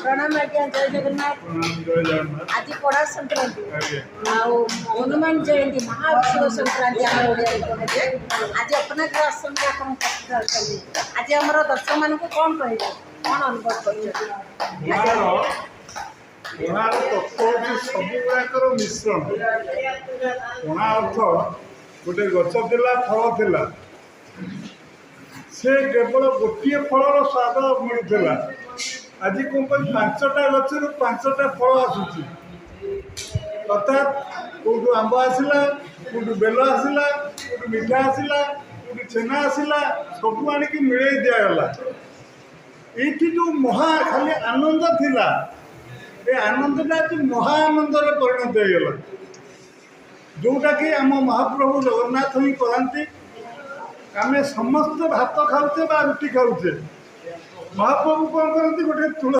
प्रणाम आज्ञा जय जगन्नाथ। आज पड़ा संक्रांति हनुमान जयंती महाउत्सव संक्रांति आम ओडिया आज अपना आश्रम आज आम दर्शक मान कौन कह कौन अनुभव कर सबुर मिश्रण पणा अर्थ गोटे गच थिला फल थिला से केवल गोटे फलर स्वाद मिलूला आज कौन पांचटा गचर पांचटा फल आसूची अर्थात कौटू आंब आसला कौटू बेल आसला कौटू मिठा आसला कौटू छेना आसला सब आणिक मिले दिगला ये जो महा खाली आनंद थिला ये आनंदटा आज महाआनंद परिणत होगा जोटा कि आम महाप्रभु जगन्नाथ ही कहते आम समस्त भात खाऊे रुटी खाऊे महाप्रभु कौन करते गोटे तुला